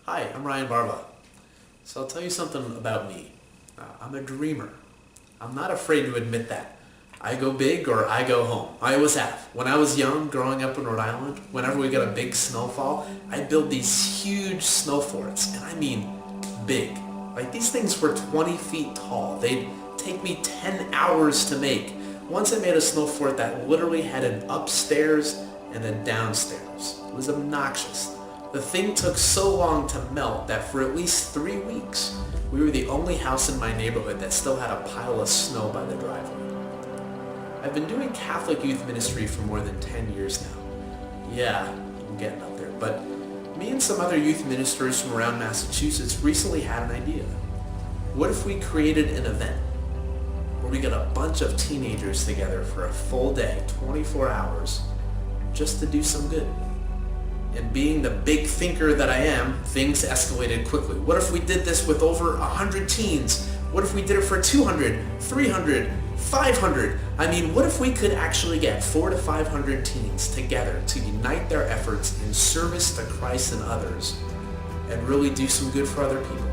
Hi, I'm Ryan Barba. So I'll tell you something about me. I'm a dreamer. I'm not afraid to admit that. I go big or I go home. I always have. When I was young, growing up in Rhode Island, whenever we got a big snowfall, I'd build these huge snow forts. And I mean big. Like these things were 20 feet tall. They'd take me 10 hours to make. Once I made a snow fort that literally had an upstairs and a downstairs. It was obnoxious. The thing took so long to melt that for at least 3 weeks, we were the only house in my neighborhood that still had a pile of snow by the driveway. I've been doing Catholic youth ministry for more than 10 years now. Yeah, I'm getting up there, but me and some other youth ministers from around Massachusetts recently had an idea. What if we created an event where we got a bunch of teenagers together for a full day, 24 hours, just to do some good? And being the big thinker that I am, things escalated quickly. What if we did this with over 100 teens? What if we did it for 200, 300, 500? I mean, what if we could actually get 400 to 500 teens together to unite their efforts in service to Christ and others and really do some good for other people?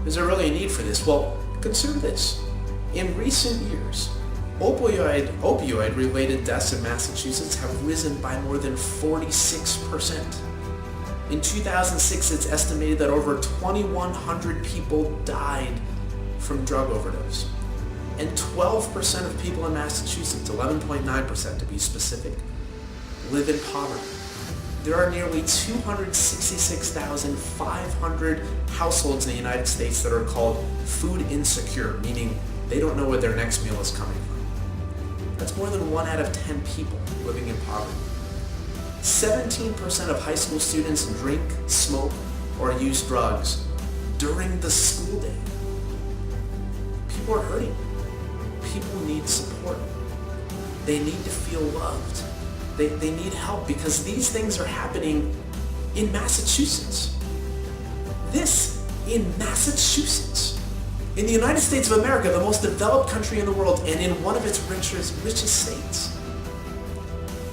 Is there really a need for this? Well, consider this. In recent years, opioid-related deaths in Massachusetts have risen by more than 46%. In 2006, it's estimated that over 2,100 people died from drug overdose. And 12% of people in Massachusetts, 11.9% to be specific, live in poverty. There are nearly 266,500 households in the United States that are called food insecure, meaning they don't know where their next meal is coming from. That's more than 1 out of 10 people living in poverty. 17% of high school students drink, smoke, or use drugs during the school day. People are hurting. People need support. They need to feel loved. They need help because these things are happening in Massachusetts. This in Massachusetts. In the United States of America, the most developed country in the world, and in one of its richest states.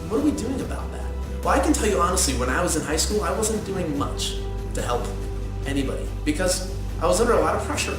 What are we doing about that? Well, I can tell you honestly, when I was in high school, I wasn't doing much to help anybody because I was under a lot of pressure.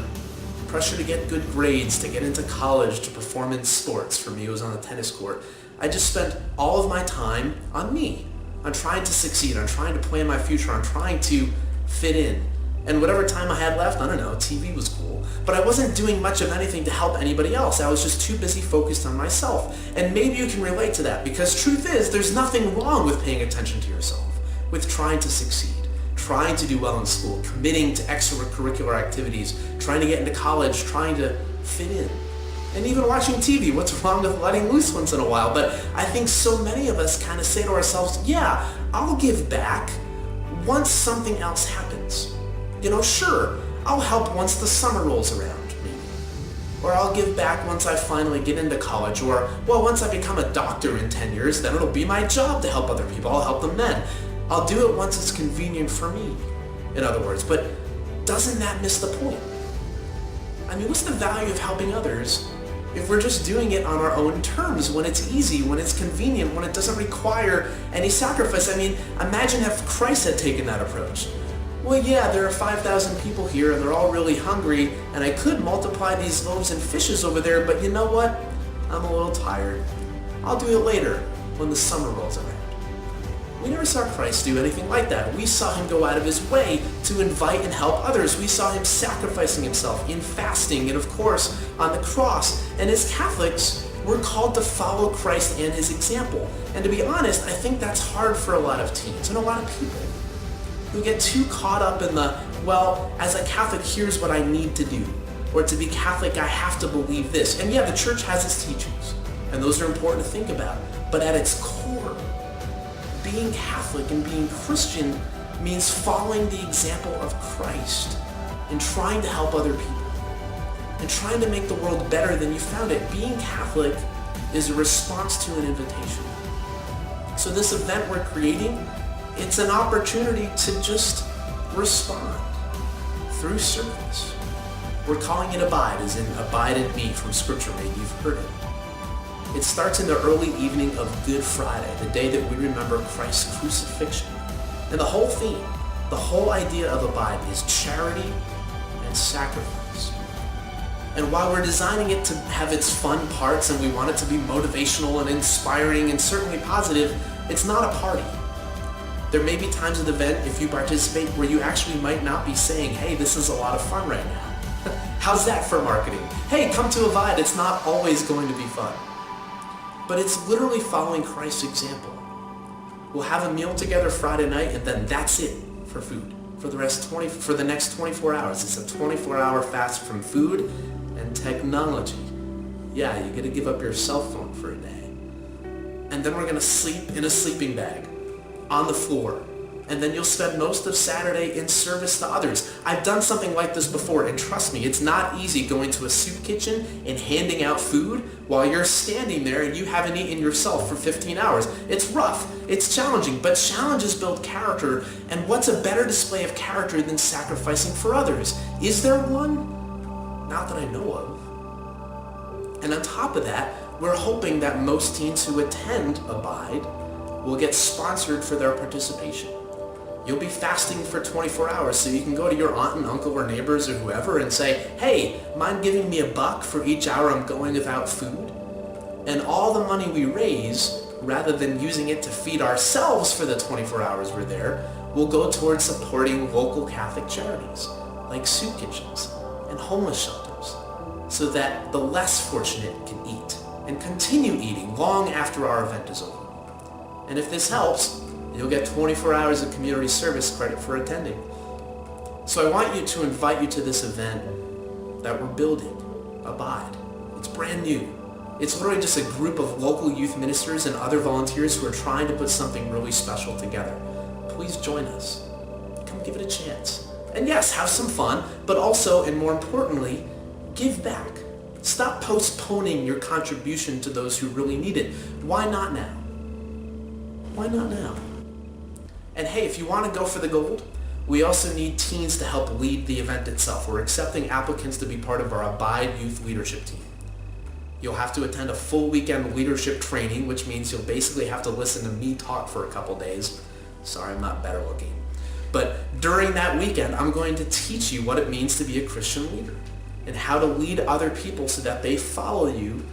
Pressure to get good grades, to get into college, to perform in sports. For me, it was on the tennis court. I just spent all of my time on me, on trying to succeed, on trying to plan my future, on trying to fit in. And whatever time I had left, I don't know, TV was cool. But I wasn't doing much of anything to help anybody else. I was just too busy focused on myself. And maybe you can relate to that because truth is, there's nothing wrong with paying attention to yourself, with trying to succeed, trying to do well in school, committing to extracurricular activities, trying to get into college, trying to fit in. And even watching TV, what's wrong with letting loose once in a while? But I think so many of us kind of say to ourselves, yeah, I'll give back once something else happens. You know, sure, I'll help once the summer rolls around, maybe. Or I'll give back once I finally get into college. Or, well, once I become a doctor in 10 years, then it'll be my job to help other people. I'll help them then. I'll do it once it's convenient for me, in other words. But doesn't that miss the point? I mean, what's the value of helping others if we're just doing it on our own terms, when it's easy, when it's convenient, when it doesn't require any sacrifice? I mean, imagine if Christ had taken that approach. Well, yeah, there are 5,000 people here and they're all really hungry and I could multiply these loaves and fishes over there, but you know what? I'm a little tired. I'll do it later when the summer rolls around. We never saw Christ do anything like that. We saw him go out of his way to invite and help others. We saw him sacrificing himself in fasting and, of course, on the cross. And as Catholics, we're called to follow Christ and his example. And to be honest, I think that's hard for a lot of teens and a lot of people who get too caught up in the, well, as a Catholic, here's what I need to do. Or to be Catholic, I have to believe this. And yeah, the church has its teachings, and those are important to think about. But at its core, being Catholic and being Christian means following the example of Christ and trying to help other people and trying to make the world better than you found it. Being Catholic is a response to an invitation. So this event we're creating, it's an opportunity to just respond through service. We're calling it Abide, as in abide in me from Scripture. Maybe you've heard it. It starts in the early evening of Good Friday, the day that we remember Christ's crucifixion. And the whole theme The whole idea of Abide is charity and sacrifice. And while we're designing it to have its fun parts and we want it to be motivational and inspiring and certainly positive, it's not a party. There may be times of the event, if you participate, where you actually might not be saying, hey, this is a lot of fun right now. How's that for marketing? Hey, come to Abide. It's not always going to be fun. But it's literally following Christ's example. We'll have a meal together Friday night, and then that's it for food. For the next 24 hours. It's a 24-hour fast from food and technology. Yeah, you get to give up your cell phone for a day. And then we're going to sleep in a sleeping bag on the floor. And then you'll spend most of Saturday in service to others. I've done something like this before, and trust me, it's not easy going to a soup kitchen and handing out food while you're standing there and you haven't eaten yourself for 15 hours. It's rough, it's challenging, but challenges build character, and what's a better display of character than sacrificing for others? Is there one? Not that I know of. And on top of that, we're hoping that most teens who attend Abide will get sponsored for their participation. You'll be fasting for 24 hours, so you can go to your aunt and uncle or neighbors or whoever and say, hey, mind giving me $1 for each hour I'm going without food? And all the money we raise, rather than using it to feed ourselves for the 24 hours we're there, will go towards supporting local Catholic charities, like soup kitchens and homeless shelters, so that the less fortunate can eat and continue eating long after our event is over. And if this helps, you'll get 24 hours of community service credit for attending. So I want to invite you to this event that we're building, Abide. It's brand new. It's literally just a group of local youth ministers and other volunteers who are trying to put something really special together. Please join us. Come give it a chance. And yes, have some fun, but also, and more importantly, give back. Stop postponing your contribution to those who really need it. Why not now? Why not now? And hey, if you want to go for the gold, we also need teens to help lead the event itself. We're accepting applicants to be part of our Abide Youth Leadership Team. You'll have to attend a full weekend leadership training, which means you'll basically have to listen to me talk for a couple days. Sorry, I'm not better looking. But during that weekend, I'm going to teach you what it means to be a Christian leader and how to lead other people so that they follow you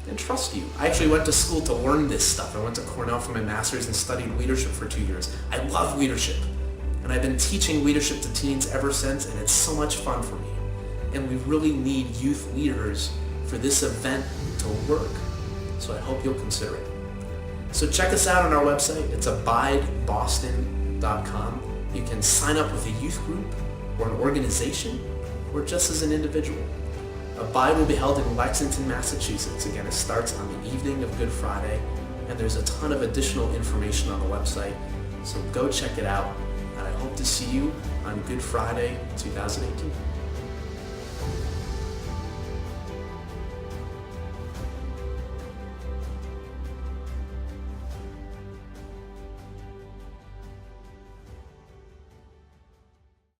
and trust you. I actually went to school to learn this stuff. I went to Cornell for my master's and studied leadership for 2 years. I love leadership. And I've been teaching leadership to teens ever since, and it's so much fun for me. And we really need youth leaders for this event to work. So I hope you'll consider it. So check us out on our website. It's abideboston.com. You can sign up with a youth group or an organization or just as an individual. Abide will be held in Lexington, Massachusetts. Again, it starts on the evening of Good Friday, and there's a ton of additional information on the website, so go check it out, and I hope to see you on Good Friday 2018.